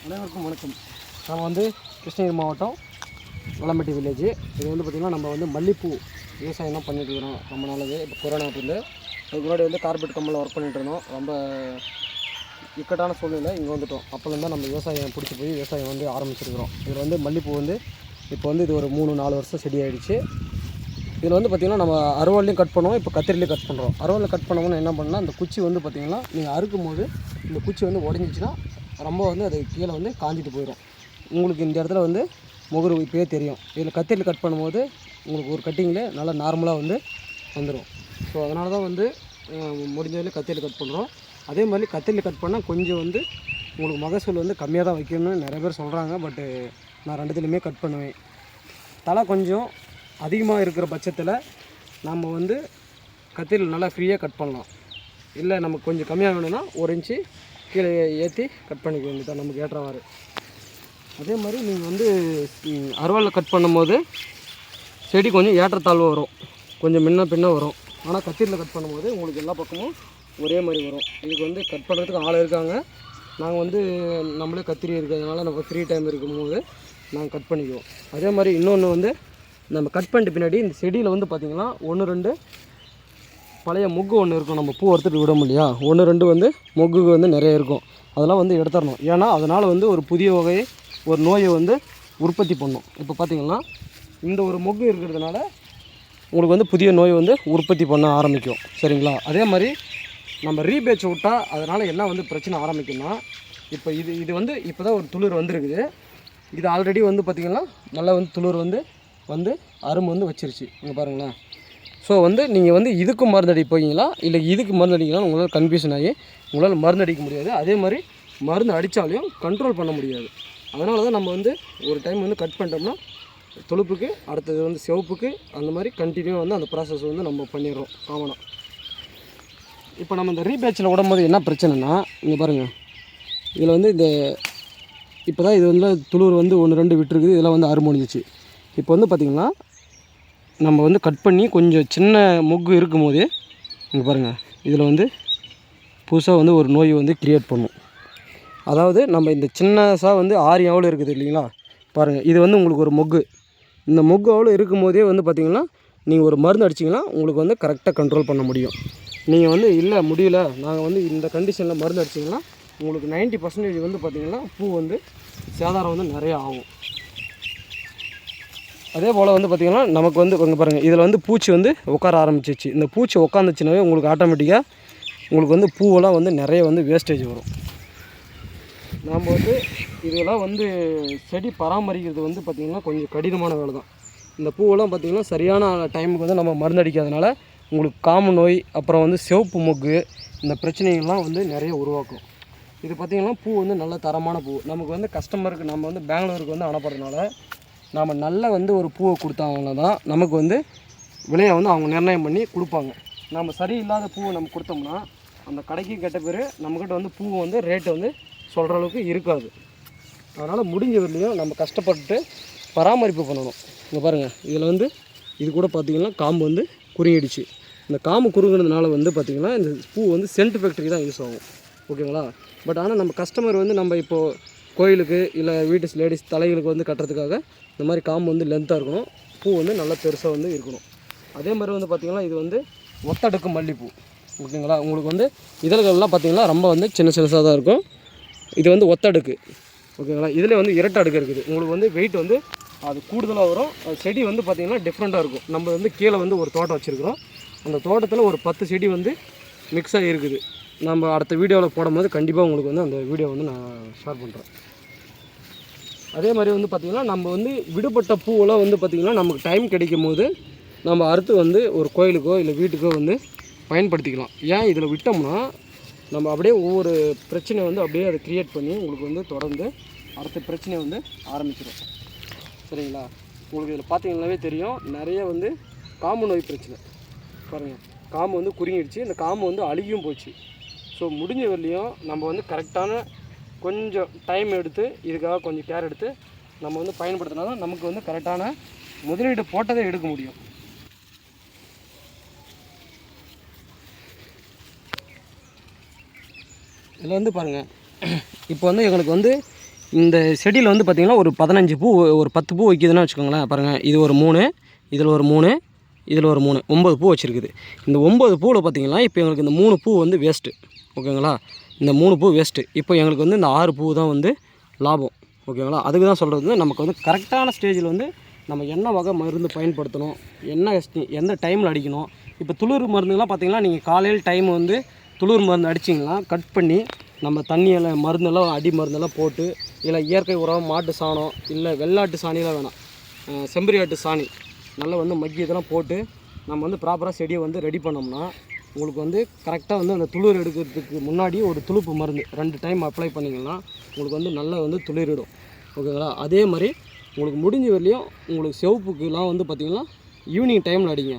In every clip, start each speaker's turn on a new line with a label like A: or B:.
A: அனைவருக்கும் வணக்கம். நம்ம வந்து கிருஷ்ணகிரி மாவட்டம் வளம்பட்டி வில்லேஜ். இது வந்து பார்த்திங்கன்னா நம்ம வந்து மல்லிப்பூ விவசாயம் தான் பண்ணிட்டு இருக்கிறோம் ரொம்ப நாளது. இப்போ கொரோனா வந்து அதுக்கு முன்னாடி வந்து கார்பெட் கம்பெனியில் ஒர்க் பண்ணிட்டு இருந்தோம். ரொம்ப இக்கட்டான சூழ்நிலை இங்கே வந்துட்டோம். அப்போலேருந்து நம்ம விவசாயம் பிடிச்சி போய் விவசாயம் வந்து ஆரம்பிச்சிருக்கிறோம். இதில் வந்து மல்லிப்பூ வந்து இப்போ வந்து இது ஒரு 3-4 வருஷம் செடி ஆகிடுச்சு. இதில் வந்து பார்த்திங்கன்னா நம்ம அறுவாலையும் கட் பண்ணுவோம், இப்போ கத்திரிலையும் கட் பண்ணுறோம். அறுவாலை கட் பண்ணோம்னா என்ன பண்ணால் அந்த குச்சி வந்து பார்த்திங்கன்னா நீங்கள் அறுக்கும் போது இந்த குச்சி வந்து உடஞ்சிச்சின்னா ரொம்ப வந்து அது கீழே வந்து காஞ்சிட்டு போயிடும். உங்களுக்கு இந்த இடத்துல வந்து முகரு இப்போயே தெரியும். இதில் கத்திரியில் கட் பண்ணும்போது உங்களுக்கு ஒரு கட்டிங்கில் நல்லா நார்மலாக வந்து வந்துடும். ஸோ அதனால தான் வந்து முடிஞ்சதில் கத்திரியில் கட் பண்ணுறோம். அதே மாதிரி கத்திரியில் கட் பண்ணால் கொஞ்சம் வந்து உங்களுக்கு மகசூல் வந்து கம்மியாக தான் வைக்கணும்னு நிறைய பேர் சொல்கிறாங்க. பட்டு நான் ரெண்டுத்துலையுமே கட் பண்ணுவேன். தலை கொஞ்சம் அதிகமாக இருக்கிற பட்சத்தில் நம்ம வந்து கத்திரியில் நல்லா ஃப்ரீயாக கட் பண்ணலாம். இல்லை நமக்கு கொஞ்சம் கம்மியாக வேணும்னா 1 இன்ச்சு கீழே ஏற்றி கட் பண்ணிக்க வேண்டியதான் நமக்கு ஏற்றவாறு. அதே மாதிரி நீங்கள் வந்து அறுவாலில் கட் பண்ணும்போது செடி கொஞ்சம் ஏற்றத்தாழ்வு வரும், கொஞ்சம் முன்ன பின்ன வரும். ஆனால் கத்திரியில் கட் பண்ணும்போது உங்களுக்கு எல்லா பக்கமும் ஒரே மாதிரி வரும். இதுக்கு வந்து கட் பண்ணுறதுக்கு ஆள் இருக்காங்க. நாங்கள் வந்து நம்மளே கத்திரி இருக்கிறதுனால நம்ம ஃப்ரீ டைம் இருக்கும்போது நாங்கள் கட் பண்ணிக்குவோம். அதே மாதிரி இன்னொன்று வந்து நம்ம கட் பண்ணிட்டு பின்னாடி இந்த செடியில் வந்து பார்த்திங்கன்னா 1-2 பழைய மொக்கு ஒன்று இருக்கும். நம்ம பூ வறுத்துட்டு விட முடியா, 1-2 வந்து மொக்கு வந்து நிறைய இருக்கும். அதெல்லாம் வந்து எடுத்துடணும். ஏன்னா அதனால் வந்து ஒரு புதிய வகையை ஒரு நோயை வந்து உற்பத்தி பண்ணும். இப்போ பார்த்திங்கன்னா இந்த ஒரு மொக்கு இருக்கிறதுனால உங்களுக்கு வந்து புதிய நோய் வந்து உற்பத்தி பண்ண ஆரம்பிக்கும். சரிங்களா? அதே மாதிரி நம்ம ரீபேட்ச் விட்டால் அதனால் என்ன வந்து பிரச்சனை ஆரம்பிக்கும்னா, இப்போ இது வந்து இப்போ தான் ஒரு துளிர் வந்துருக்குது. இது ஆல்ரெடி வந்து பார்த்திங்கன்னா நல்லா வந்து துளிர் வந்து அரும்பு வந்து வச்சிருச்சு. இங்கே பாருங்களேன். ஸோ வந்து நீங்கள் வந்து இதுக்கு மருந்தடி போய்ங்களா இல்லை இதுக்கு மருந்து அடிக்கலாம் உங்களால் கன்ஃபியூஷன் ஆகி உங்களால் மருந்து அடிக்க முடியாது. அதே மாதிரி மருந்து அடித்தாலையும் கண்ட்ரோல் பண்ண முடியாது. அதனால தான் நம்ம வந்து ஒரு டைம் வந்து கட் பண்ணிட்டோம்னா தொழுப்புக்கு அடுத்தது வந்து சிவப்புக்கு அந்த மாதிரி கண்டினியூ வந்து அந்த ப்ராசஸ் வந்து நம்ம பண்ணிடுறோம் காமனாக. இப்போ நம்ம இந்த ரீபேட்சில் விடும்போது என்ன பிரச்சனைனா, இங்கே பாருங்கள், இதில் வந்து இப்போ தான் இது வந்து துளிர் வந்து 1-2 விட்டுருக்குது. இதெல்லாம் வந்து அரும்பு முடிஞ்சிச்சு. இப்போ வந்து பார்த்திங்கன்னா நம்ம வந்து கட் பண்ணி கொஞ்சம் சின்ன மொக்கு இருக்கும் போதே இங்கே பாருங்கள், இதில் வந்து புதுசாக வந்து ஒரு நோய் வந்து க்ரியேட் பண்ணும். அதாவது நம்ம இந்த சின்னசாக வந்து ஆரியாவில் இருக்குது இல்லைங்களா, பாருங்கள், இது வந்து உங்களுக்கு ஒரு மொக்கு. இந்த மொக்கு அவ்வளோ இருக்கும் போதே வந்து பார்த்திங்கன்னா நீங்கள் ஒரு மருந்து அடிச்சிங்கன்னா உங்களுக்கு வந்து கரெக்டாக கண்ட்ரோல் பண்ண முடியும். நீங்கள் வந்து இல்லை முடியல நாங்கள் வந்து இந்த கண்டிஷனில் மருந்து அடிச்சிங்கன்னா உங்களுக்கு 90% வந்து பார்த்திங்கன்னா பூ வந்து சேதாரம் வந்து நிறையா ஆகும். அதே போல் வந்து பார்த்திங்கன்னா நமக்கு வந்து இங்கே பாருங்கள், இதில் வந்து பூச்சி வந்து உட்கார ஆரம்பிச்சிச்சு. இந்த பூச்சி உட்காந்துச்சுனாவே உங்களுக்கு ஆட்டோமேட்டிக்காக உங்களுக்கு வந்து பூவெல்லாம் வந்து நிறைய வந்து வேஸ்டேஜ் வரும். நாம் வந்து இதெல்லாம் வந்து செடி பராமரிக்கிறது வந்து பார்த்திங்கன்னா கொஞ்சம் கடினமான வேலை தான். இந்த பூவெல்லாம் பார்த்திங்கன்னா சரியான டைமுக்கு வந்து நம்ம மருந்து அடிக்காதனால உங்களுக்கு காம நோய், அப்புறம் வந்து சிவப்பு மொக்கு, இந்த பிரச்சனைகள்லாம் வந்து நிறைய உருவாக்கும். இது பார்த்திங்கன்னா பூ வந்து நல்ல தரமான பூ. நமக்கு வந்து கஸ்டமருக்கு நம்ம வந்து பெங்களூருக்கு வந்து அனுப்புறதுனால நாம் நல்ல வந்து ஒரு பூவை கொடுத்தாங்கன்னா தான் நமக்கு வந்து விலையை வந்து அவங்க நிர்ணயம் பண்ணி கொடுப்பாங்க. நம்ம சரியில்லாத பூவை நம்ம கொடுத்தோம்னா அந்த கடைக்கு கெட்ட பேர், நம்மக்கிட்ட வந்து பூவை வந்து ரேட்டு வந்து சொல்கிற அளவுக்கு இருக்காது. அதனால் முடிஞ்ச வரலையும் நம்ம கஷ்டப்பட்டு பராமரிப்பு பண்ணணும். இங்கே பாருங்கள், இதில் வந்து இது கூட பார்த்திங்கன்னா காம்பு வந்து குறுங்கிடுச்சு. இந்த காம்பு குறுங்கினதுனால வந்து பார்த்திங்கன்னா இந்த பூ வந்து சென்ட் ஃபேக்ட்ரி தான் யூஸ் ஆகும். ஓகேங்களா? பட் ஆனால் நம்ம கஸ்டமர் வந்து நம்ம இப்போது கோயிலுக்கு இல்லை வீட்டு லேடிஸ் தலைகளுக்கு வந்து கட்டுறதுக்காக இந்த மாதிரி காம்பு வந்து லென்த்தாக இருக்கணும், பூ வந்து நல்லா பெருசாக வந்து இருக்கணும். அதே மாதிரி வந்து பார்த்திங்கன்னா இது வந்து ஒத்தடுக்கு மல்லிப்பூ. ஓகேங்களா? உங்களுக்கு வந்து இதழ்கள்லாம் பார்த்திங்கன்னா ரொம்ப வந்து சின்னசாக தான் இருக்கும். இது வந்து ஒத்தடுக்கு. ஓகேங்களா? இதில் வந்து இரட்டை அடுக்கு இருக்குது. உங்களுக்கு வந்து வெயிட் வந்து அது கூடுதலாக வரும். அது செடி வந்து பார்த்திங்கன்னா டிஃப்ரெண்ட்டாக இருக்கும். நம்ம வந்து கீழே வந்து ஒரு தோட்டம் வச்சுருக்கிறோம். அந்த தோட்டத்தில் ஒரு 10 செடி வந்து மிக்ஸ் ஆகி இருக்குது. நம்ம அடுத்த வீடியோவில் போடும்போது கண்டிப்பாக உங்களுக்கு வந்து அந்த வீடியோ வந்து நான் ஷேர் பண்ணுறேன். அதே மாதிரி வந்து பார்த்திங்கன்னா நம்ம வந்து விடுபட்ட பூவெல்லாம் வந்து பார்த்திங்கன்னா நமக்கு டைம் கிடைக்கும் போது நம்ம அறுத்து வந்து ஒரு கோயிலுக்கோ இல்லை வீட்டுக்கோ வந்து பயன்படுத்திக்கலாம். ஏன் இதில் விட்டோம்னா நம்ம அப்படியே ஒவ்வொரு பிரச்சனையை வந்து அப்படியே அதை க்ரியேட் பண்ணி உங்களுக்கு வந்து தொடர்ந்து அடுத்த பிரச்சனையை வந்து ஆரம்பிச்சிடும். சரிங்களா? உங்களுக்கு இதில் பார்த்திங்கன்னாவே தெரியும், நிறைய வந்து காம்பு நோய் பிரச்சனை. பாருங்கள், காம்பு வந்து குறுங்கிடுச்சு, இந்த காம்பு வந்து அழுகியும் போச்சு. ஸோ முடிஞ்ச வரலையும் நம்ம வந்து கரெக்டான கொஞ்சம் டைம் எடுத்து இதுக்காக கொஞ்சம் கேர் எடுத்து நம்ம வந்து பயன்படுத்தினா தான் நமக்கு வந்து கரெக்டான முதலீடு போட்டதை எடுக்க முடியும். இதில் வந்து பாருங்கள், இப்போ வந்து எங்களுக்கு வந்து இந்த செடியில் வந்து பார்த்திங்கன்னா ஒரு 15 பூ, ஒரு 10 பூ வைக்கிதுன்னு வச்சுக்கோங்களேன். பாருங்கள், இது ஒரு 3, இதில் ஒரு 3, இதில் ஒரு 3, 9 பூ வச்சுருக்குது. இந்த 9 பூவில் பார்த்திங்கன்னா இப்போ எங்களுக்கு இந்த 3 பூ வந்து வேஸ்ட்டு. ஓகேங்களா, இந்த 3 பூ வேஸ்ட்டு. இப்போ எங்களுக்கு வந்து இந்த 6 பூ தான் வந்து லாபம். ஓகேங்களா, அதுக்கு தான் சொல்கிறது வந்து நமக்கு வந்து கரெக்டான ஸ்டேஜில் வந்து நம்ம என்ன வகை மருந்து பயன்படுத்தணும், எந்த டைமில் அடிக்கணும். இப்போ துளிர் மருந்துலாம் பார்த்திங்கன்னா நீங்கள் காலையில் டைம் வந்து துளிர் மருந்து அடிச்சிங்கன்னா கட் பண்ணி நம்ம தண்ணியெல்லாம் மருந்தெல்லாம் அடி மருந்தெல்லாம் போட்டு, இல்லை இயற்கை உரம் மாட்டு சாணம், இல்லை வெள்ளாட்டு சாணியெலாம் வேணாம், செம்பரி ஆட்டு சாணி நல்லா வந்து மக்கி இதெல்லாம் போட்டு நம்ம வந்து ப்ராப்பராக செடியை வந்து ரெடி பண்ணோம்னா உங்களுக்கு வந்து கரெக்டாக வந்து அந்த துளிர் எடுக்கிறதுக்கு முன்னாடி ஒரு துளுப்பு மருந்து 2 டைம் அப்ளை பண்ணிங்கன்னா உங்களுக்கு வந்து நல்லா வந்து துளிரிடும். ஓகேங்களா, அதே மாதிரி உங்களுக்கு முடிஞ்ச வரலையும் உங்களுக்கு சிவப்புக்குலாம் வந்து பார்த்திங்கன்னா ஈவினிங் டைமில் அடிங்க.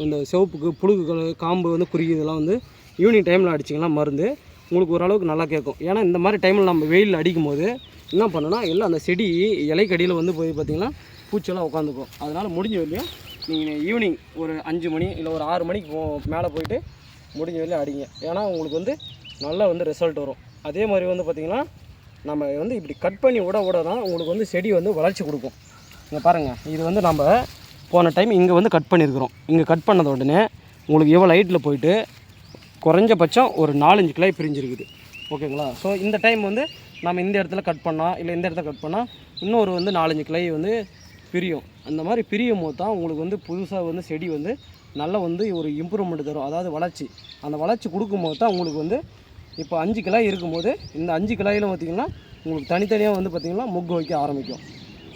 A: இந்த சிவப்புக்கு புழுகுகள் காம்பு வந்து குறுகியதெல்லாம் வந்து ஈவினிங் டைமில் அடிச்சிங்கன்னா மருந்து உங்களுக்கு ஓரளவுக்கு நல்லா கேட்கும். ஏன்னா இந்த மாதிரி டைமில் நம்ம வெயில் அடிக்கும் போது என்ன பண்ணோன்னா எல்லாம் அந்த செடி இலைக்கடியில் வந்து போய் பார்த்திங்கன்னா பூச்செல்லாம் உட்காந்துக்கும். அதனால் முடிஞ்ச வரலையும் நீங்கள் ஈவினிங் ஒரு 5 மணி இல்லை ஒரு 6 மணிக்கு மேலே போயிட்டு முடிஞ்ச வரலையும் அடிங்க. ஏன்னா உங்களுக்கு வந்து நல்லா வந்து ரிசல்ட் வரும். அதே மாதிரி வந்து பார்த்திங்கன்னா நம்ம வந்து இப்படி கட் பண்ணி விட தான் உங்களுக்கு வந்து செடி வந்து வளர்ச்சி கொடுக்கும். இங்கே பாருங்கள், இது வந்து நம்ம போன டைம் இங்கே வந்து கட் பண்ணியிருக்கிறோம். இங்கே கட் பண்ணத உடனே உங்களுக்கு எவ்வளோ ஹைட்டில் போயிட்டு குறைஞ்சபட்சம் ஒரு 4-5 கிளை பிரிஞ்சிருக்குது. ஓகேங்களா, ஸோ இந்த டைம் வந்து நம்ம இந்த இடத்துல கட் பண்ணால் இல்லை இந்த இடத்துல கட் பண்ணால் இன்னொரு வந்து 4-5 கிளை வந்து பிரியும். அந்த மாதிரி பிரியும் போது தான் உங்களுக்கு வந்து புதுசாக வந்து செடி வந்து நல்லா வந்து ஒரு இம்ப்ரூவ்மெண்ட் தரும். அதாவது வளர்ச்சி, அந்த வளர்ச்சி கொடுக்கும்போது தான் உங்களுக்கு வந்து இப்போ 5 கிளை இருக்கும்போது இந்த 5 கிளையிலும் பார்த்திங்கன்னா உங்களுக்கு தனித்தனியாக வந்து பார்த்திங்கன்னா மொக்கு வைக்க ஆரம்பிக்கும்.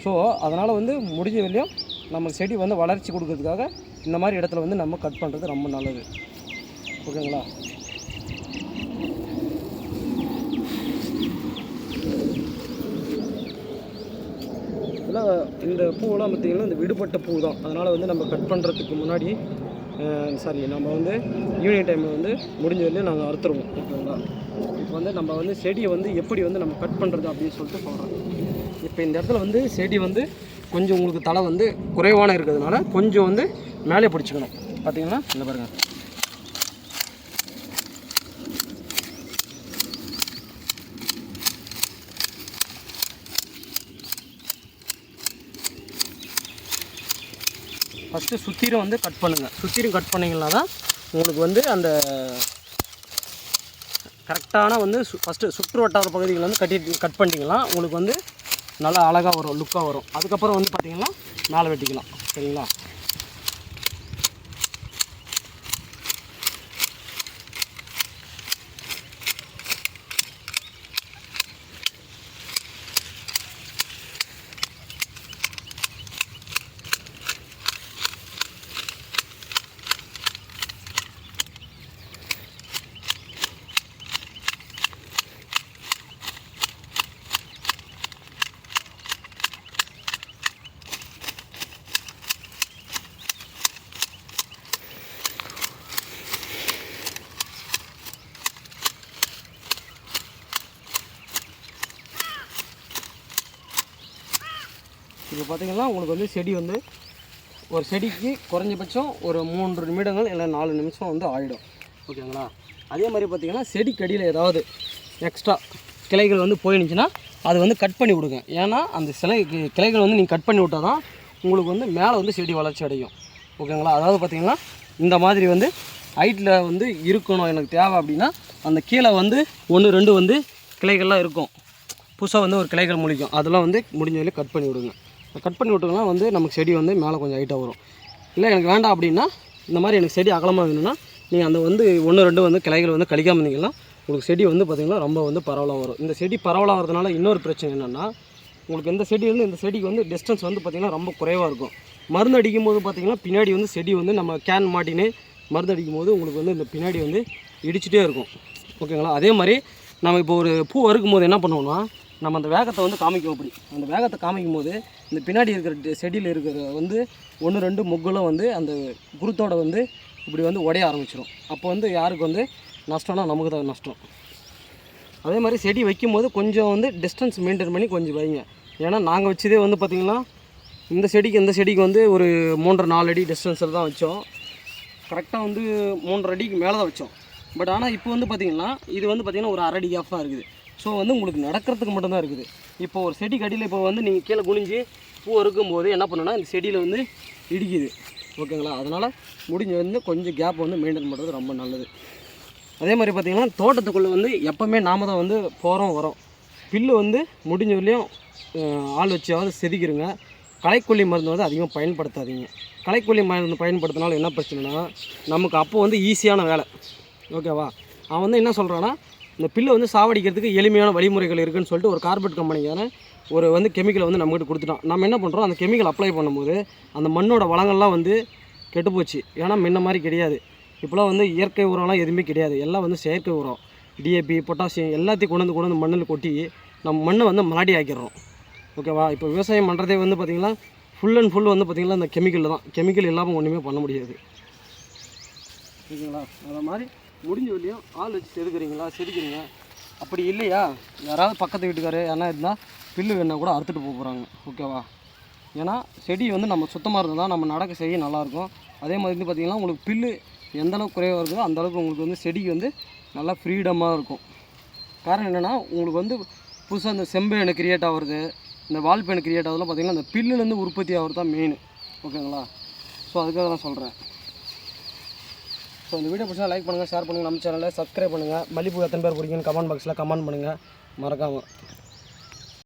A: ஸோ அதனால் வந்து முடிஞ்ச வரையும் நம்ம செடி வந்து வளர்ச்சி கொடுக்கறதுக்காக இந்த மாதிரி இடத்துல வந்து நம்ம கட் பண்ணுறது ரொம்ப நல்லது. ஓகேங்களா, இதெல்லாம் இந்த பூவெல்லாம் பார்த்திங்கன்னா இந்த விடுபட்ட பூ தான். அதனால் வந்து நம்ம கட் பண்ணுறதுக்கு முன்னாடி நம்ம வந்து ஈவினிங் டைமில் வந்து முடிஞ்ச வரையும் நாங்கள் அறுத்துருவோம். ஓகேங்களா, இப்போ வந்து நம்ம வந்து செடியை வந்து எப்படி வந்து நம்ம கட் பண்ணுறது அப்படின்னு சொல்லிட்டு சொல்கிறோம். இப்போ இந்த இடத்துல வந்து செடி வந்து கொஞ்சம் உங்களுக்கு தலை வந்து குறைவான இருக்கிறதுனால கொஞ்சம் வந்து மேலே பிடிச்சிக்கணும். பார்த்திங்கன்னா இந்த பாருங்கள், ஃபஸ்ட்டு சுற்றிலும் வந்து கட் பண்ணுங்கள். சுற்றிலும் கட் பண்ணிங்கன்னா தான் உங்களுக்கு வந்து அந்த கரெக்டான வந்து ஃபஸ்ட்டு சுற்று வட்டார பகுதிகள் வந்து கட் பண்ணிங்கன்னா உங்களுக்கு வந்து நல்லா அழகாக வரும், லுக்காக வரும். அதுக்கப்புறம் வந்து பார்த்திங்கன்னா மேலே வெட்டிக்கலாம். சரிங்களா, இப்போ பார்த்திங்கன்னா உங்களுக்கு வந்து செடி வந்து ஒரு செடிக்கு குறைஞ்சபட்சம் ஒரு 3 நிமிடங்கள் இல்லை 4 நிமிஷம் வந்து ஆகிடும். ஓகேங்களா, அதே மாதிரி பார்த்திங்கன்னா செடிக்கடியில் ஏதாவது எக்ஸ்ட்ரா கிளைகள் வந்து போயிடுச்சுன்னா அது வந்து கட் பண்ணி விடுங்க. ஏன்னா அந்த கிளைகள் வந்து நீங்கள் கட் பண்ணி விட்டால் தான் உங்களுக்கு வந்து மேலே வந்து செடி வளர்ச்சி அடையும். ஓகேங்களா, அதாவது பார்த்திங்கன்னா இந்த மாதிரி வந்து ஹைட்டில் வந்து இருக்கணும் எனக்கு தேவை அப்படின்னா அந்த கீழே வந்து 1-2 வந்து கிளைகள்லாம் இருக்கும், புதுசாக வந்து ஒரு கிளைகள் முளைக்கும், அதெல்லாம் வந்து முடிஞ்ச வரையும் கட் பண்ணி விடுங்க. கட் பண்ணி விட்டோம்னா வந்து நமக்கு செடி வந்து மேலே கொஞ்சம் ஹைட்டாக வரும். இல்லை எனக்கு வேண்டாம் அப்படின்னா இந்த மாதிரி எனக்கு செடி அகலமாக வேணும்னா நீங்கள் அந்த வந்து 1-2 வந்து கிளைகள் வந்து கழிக்காமல் இருந்தீங்கன்னா உங்களுக்கு செடி வந்து பார்த்திங்கன்னா ரொம்ப வந்து பரவலாக வரும். இந்த செடி பரவலாக வரதுனால இன்னொரு பிரச்சனை என்னென்னா உங்களுக்கு இந்த செடி வந்து இந்த செடிக்கு வந்து டிஸ்டன்ஸ் வந்து பார்த்திங்கன்னா ரொம்ப குறைவாக இருக்கும். மருந்து அடிக்கும் போது பார்த்திங்கன்னா பின்னாடி வந்து செடி வந்து நம்ம கேன் மாட்டினே மருந்து அடிக்கும் போது உங்களுக்கு வந்து இந்த பின்னாடி வந்து இடிச்சிட்டே இருக்கும். ஓகேங்களா, அதே மாதிரி நம்ம இப்போ ஒரு பூ அறுக்கும் போது என்ன பண்ணுவோம்னா நம்ம அந்த வேகத்தை வந்து காமிக்கும். அப்படி அந்த வேகத்தை காமிக்கும் போது இந்த பின்னாடி இருக்கிற செடியில் இருக்கிற வந்து 1-2 மொக்குலாம் வந்து அந்த குருத்தோடு வந்து இப்படி வந்து உடைய ஆரம்பிச்சிடும். அப்போ வந்து யாருக்கு வந்து நஷ்டம்னா நமக்கு தான் நஷ்டம். அதே மாதிரி செடி வைக்கும்போது கொஞ்சம் வந்து டிஸ்டன்ஸ் மெயின்டைன் பண்ணி கொஞ்சம் வைங்க. ஏன்னா நாங்கள் வச்சதே வந்து பார்த்திங்கன்னா இந்த செடிக்கு வந்து ஒரு 3-4 அடி டிஸ்டன்ஸில் தான் வச்சோம். கரெக்டாக வந்து 3.5 அடிக்கு மேலே தான் வச்சோம். பட் ஆனால் இப்போ வந்து பார்த்திங்கன்னா இது வந்து பார்த்திங்கன்னா ஒரு 1/2 அடி கேப் தான் இருக்குது. ஸோ வந்து உங்களுக்கு நடக்கிறதுக்கு மட்டும்தான் இருக்குது. இப்போ ஒரு செடி கடியில் இப்போ வந்து நீங்கள் கீழே குனிஞ்சு பூ அறுக்கும்போது என்ன பண்ணுன்னா இந்த செடியில் வந்து இடிக்குது. ஓகேங்களா? அதனால் முடிஞ்ச வந்து கொஞ்சம் கேப் வந்து மெயின்டைன் பண்ணுறது ரொம்ப நல்லது. அதே மாதிரி பார்த்திங்கன்னா தோட்டத்துக்குள்ளே வந்து எப்போவுமே நாம் தான் வந்து போகிறோம் வரோம். பில்லு வந்து முடிஞ்ச வரையும் ஆள் வச்சாவது செதுக்கிடுங்க. களைக்கொல்லி மருந்து வந்து அதிகமாக பயன்படுத்தாதீங்க. களைக்கொல்லி மருந்து பயன்படுத்தினாலும் என்ன பிரச்சனைனா நமக்கு அப்போ வந்து ஈஸியான வேலை. ஓகேவா? அவன் வந்து என்ன சொல்கிறான்னா இந்த பில்லை வந்து சாவடிக்கிறதுக்கு எளிமையான வழிமுறைகள் இருக்குதுன்னு சொல்லிட்டு ஒரு கார்பெட் கம்பெனிக்கான ஒரு வந்து கெமிக்கலை வந்து நம்மகிட்ட கொடுத்துட்டான். நம்ம என்ன பண்ணுறோம், அந்த கெமிக்கல் அப்ளை பண்ணும்போது அந்த மண்ணோட வளங்கள்லாம் வந்து கெட்டுப்போச்சு. ஏன்னா முன்ன மாதிரி கிடையாது. இப்போலாம் வந்து இயற்கை உரம்லாம் எதுவுமே கிடையாது. எல்லாம் வந்து செயற்கை உரம், டிஏபி, பொட்டாசியம் எல்லாத்தையும் கொண்டு வந்து மண்ணில் கொட்டி நம்ம மண்ணை வந்து மலாடி ஆக்கிடுறோம். ஓகேவா? இப்போ விவசாயம் பண்ணுறதே வந்து பார்த்திங்கன்னா ஃபுல் அண்ட் ஃபுல் வந்து பார்த்திங்கன்னா இந்த கெமிக்கலில் தான். கெமிக்கல் இல்லாமல் ஒன்றுமே பண்ண முடியாது. ஓகேங்களா? அதை மாதிரி முடிஞ்ச வரையும் ஆள் வச்சு செதுக்கிறீங்க. அப்படி இல்லையா யாராவது பக்கத்து வீட்டுக்காரு யாரா இருந்தால் பில்லு வேணால் கூட அறுத்துட்டு போக போகிறாங்க. ஓகேவா? ஏன்னா செடி வந்து நம்ம சுத்தமாக இருந்தால் தான் நம்ம நடக்க செய்ய நல்லாயிருக்கும். அதே மாதிரி வந்து பார்த்திங்கன்னா உங்களுக்கு பில்லு எந்தளவுக்கு குறைவாக இருக்குதோ அந்தளவுக்கு உங்களுக்கு வந்து செடிக்கு வந்து நல்லா ஃப்ரீடமாக இருக்கும். காரணம் என்னென்னா உங்களுக்கு வந்து புதுசாக இந்த செம்பேனு கிரியேட் ஆகுறது, இந்த வால்பேனு கிரியேட் ஆகுதுலாம் பார்த்திங்கன்னா இந்த பில்லுலேருந்து உற்பத்தி ஆகிறது தான் மெயின். ஓகேங்களா? ஸோ அதுக்காக நான் சொல்கிறேன். ஸோ இந்த வீடியோ பிடிச்சா லைக் பண்ணுங்கள், ஷேர் பண்ணுங்கள், நம்ம சேனலில் சப்ஸ்கிரைப் பண்ணுங்கள். மல்லிப்பூ எத்தனை பேர் பிடிக்குன்னு கமெண்ட் பாக்ஸில் கமெண்ட் பண்ணுங்கள் மறக்காமல்.